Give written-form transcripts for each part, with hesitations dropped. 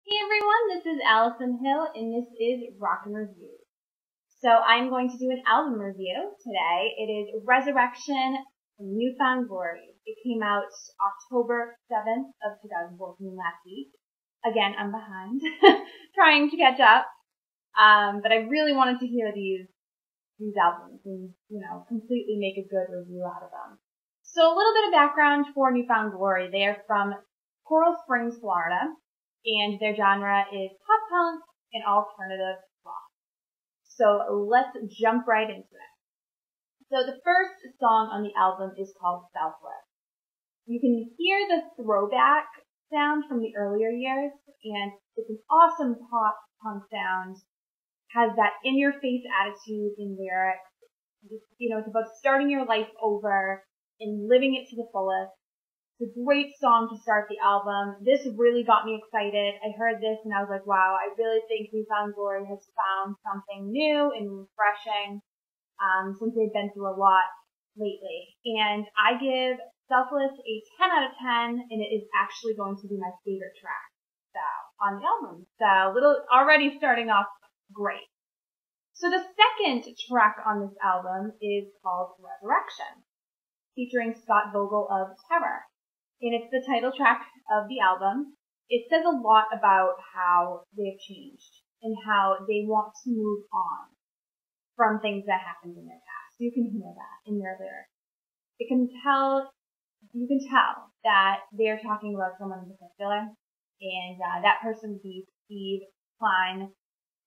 Hey everyone, this is Allison Hill and this is Rock and Review. So I'm going to do an album review today. It is Resurrection from New Found Glory. It came out October 7th of 2014 last week. Again, I'm behind, trying to catch up. But I really wanted to hear these albums and, completely make a good review out of them. So a little bit of background for New Found Glory. They are from Coral Springs, Florida, and their genre is pop punk and alternative rock. So let's jump right into it. So the first song on the album is called Selfless. You can hear the throwback sound from the earlier years, and it's an awesome pop punk sound. Has that in-your-face attitude in lyrics. It's about starting your life over and living it to the fullest. It's a great song to start the album. This really got me excited. I heard this and I was like, wow, I really think New Found Glory has found something new and refreshing, since they've been through a lot lately. And I give Selfless a 10 out of 10, and it is actually going to be my favorite track on the album. So already starting off great. So the second track on this album is called Resurrection, featuring Scott Vogel of Terror. And it's the title track of the album. It says a lot about how they've changed and how they want to move on from things that happened in their past. You can hear that in their lyrics. You can tell that they're talking about someone in particular, and that person would be Steve Klein,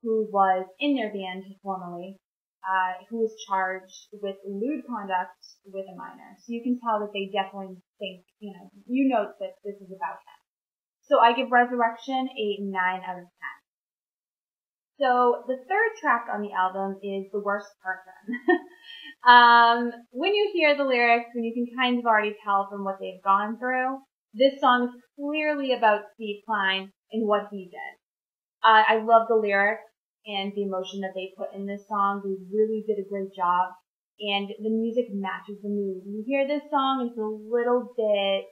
who was in their band formerly, who was charged with lewd conduct with a minor. So you can tell that they definitely think, you know that this is about him. So I give Resurrection a 9 out of 10. So the third track on the album is The Worst Person. When you hear the lyrics, and you can kind of already tell from what they've gone through, this song is clearly about Steve Klein and what he did. I love the lyrics and the emotion that they put in this song. They really did a great job, and the music matches the mood. You hear this song, it's a little bit,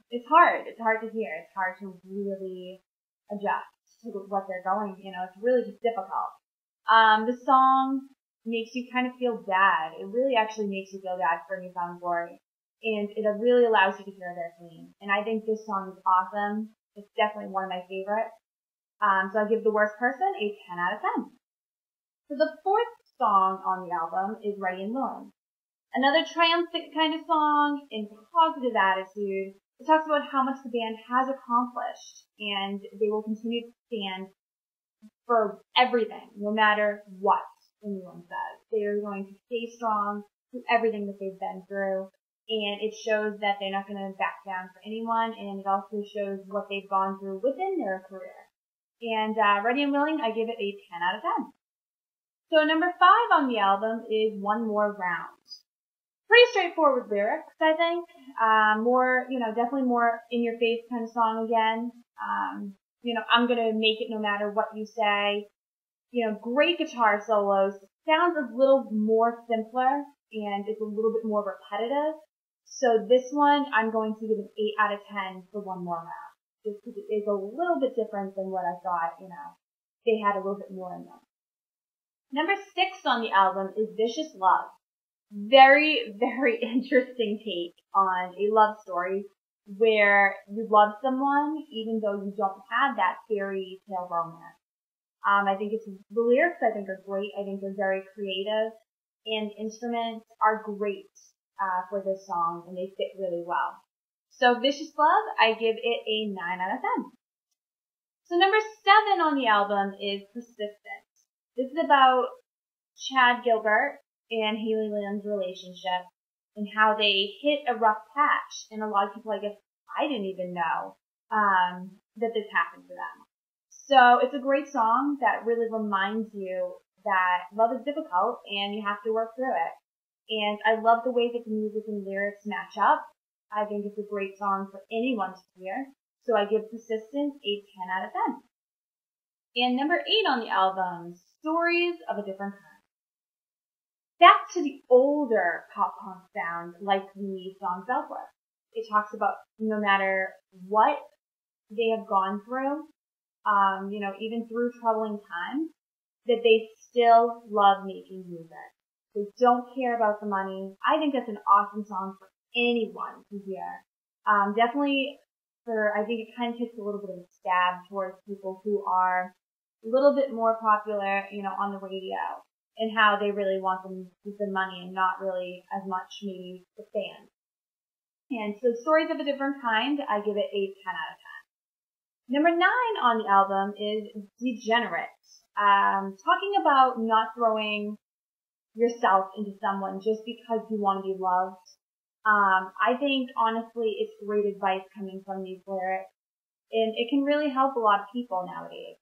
it's hard to hear. It's hard to really adjust to what they're going, it's really just difficult. The song makes you kind of feel bad. It really actually makes you feel bad for New Found Glory, and it really allows you to hear their pain. And I think this song is awesome. It's definitely one of my favorites. So I give The Worst Person a 10 out of 10. So the fourth song on the album is Ready and Willing. Another triumphant kind of song in positive attitude. It talks about how much the band has accomplished, and they will continue to stand for everything, no matter what anyone says. They are going to stay strong through everything that they've been through. And it shows that they're not going to back down for anyone, and it also shows what they've gone through within their career. And Ready and Willing, I give it a 10 out of 10. So number 5 on the album is One More Round. Pretty straightforward lyrics, I think. Definitely more in-your-face kind of song again. I'm gonna make it no matter what you say. Great guitar solos. Sounds a little more simpler, and it's a little bit more repetitive. So this one, I'm going to give an 8 out of 10 for One More Round. Just because it is a little bit different than what I thought, they had a little bit more in them. Number 6 on the album is Vicious Love. Very, very interesting take on a love story where you love someone even though you don't have that fairy tale romance. I think the lyrics I think are great. I think they're very creative, and instruments are great, for this song, and they fit really well. So Vicious Love, I give it a 9 out of 10. So number 7 on the album is Persistent. This is about Chad Gilbert and Haley Land's relationship and how they hit a rough patch. And a lot of people, I guess, I didn't even know, that this happened to them. So it's a great song that really reminds you that love is difficult and you have to work through it. And I love the way that the music and lyrics match up. I think it's a great song for anyone to hear. So I give Persistent a 10 out of 10. And number 8 on the album, Stories of a Different Kind. Back to the older pop punk sound, like the song Selfless. It talks about no matter what they have gone through, even through troubling times, that they still love making music. They don't care about the money. I think that's an awesome song for anyone to hear. Definitely I think it kind of takes a little bit of a stab towards people who are a little bit more popular, on the radio, and how they really want the money and not really as much maybe the fans. And so Stories of a Different Kind, I give it a 10 out of 10. Number 9 on the album is Degenerate. Talking about not throwing yourself into someone just because you want to be loved. I think honestly it's great advice coming from these lyrics, and it can really help a lot of people nowadays.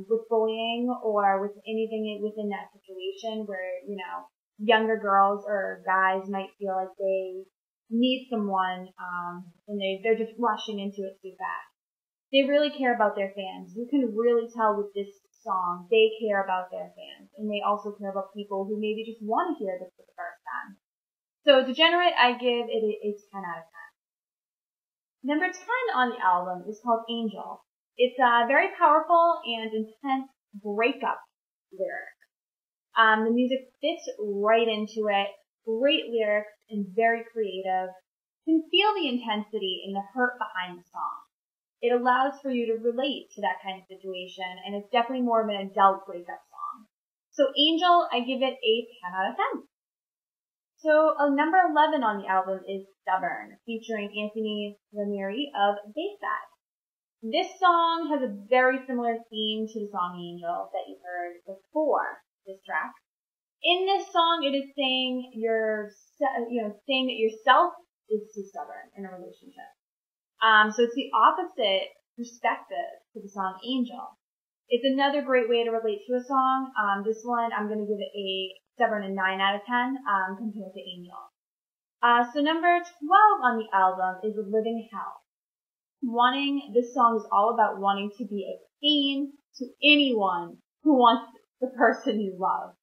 With bullying or with anything within that situation where, younger girls or guys might feel like they need someone, and they're just rushing into it too fast. They really care about their fans. You can really tell with this song, they care about their fans, and they also care about people who maybe just want to hear this for the first time. So Degenerate, I give it a 10 out of 10. Number 10 on the album is called Angel. It's a very powerful and intense breakup lyric. The music fits right into it. Great lyrics and very creative. You can feel the intensity and the hurt behind the song. It allows for you to relate to that kind of situation, and it's definitely more of an adult breakup song. So Angel, I give it a 10 out of 10. So number 11 on the album is Stubborn, featuring Raneri of Bayside. This song has a very similar theme to the song Angel that you heard before this track. In this song, it is saying saying that yourself is too stubborn in a relationship. So it's the opposite perspective to the song Angel. It's another great way to relate to a song. This one, I'm going to give it a 7 and 9 out of 10, compared to Angel. So number 12 on the album is Living Hell. This song is all about wanting to be a pain to anyone who wants the person you love.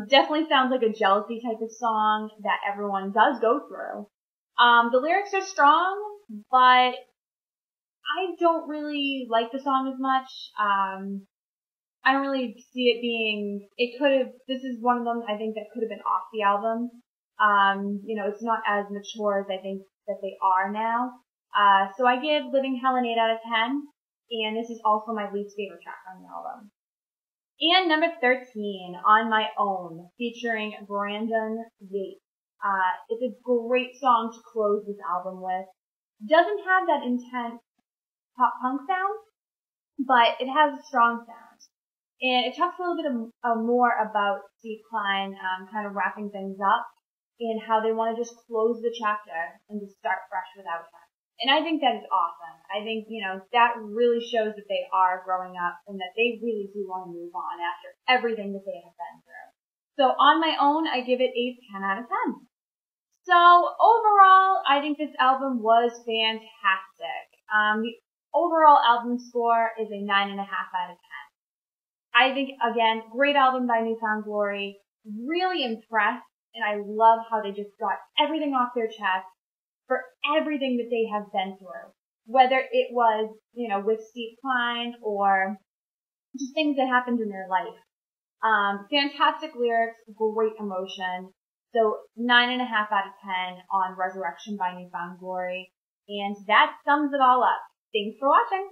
Definitely sounds like a jealousy type of song that everyone does go through. The lyrics are strong, but I don't really like the song as much. I don't really see it being, this is one of them I think that could have been off the album. It's not as mature as I think that they are now. So I give Living Hell an 8 out of 10, and this is also my least favorite track on the album. And number 13, On My Own, featuring Brandon Yates. It's a great song to close this album with. Doesn't have that intense pop punk sound, but it has a strong sound. And it talks a little bit more about Steve Klein, kind of wrapping things up, and how they want to just close the chapter and just start fresh without him. And I think that is awesome. I think, that really shows that they are growing up and that they really do want to move on after everything that they have been through. So On My Own, I give it a 10 out of 10. So overall, I think this album was fantastic. The overall album score is a 9.5 out of 10. I think, again, great album by New Found Glory. Really impressed, and I love how they just got everything off their chest for everything that they have been through. Whether it was, with Steve Klein or just things that happened in their life. Fantastic lyrics, great emotion. So 9.5 out of 10 on Resurrection by New Found Glory. And that sums it all up. Thanks for watching.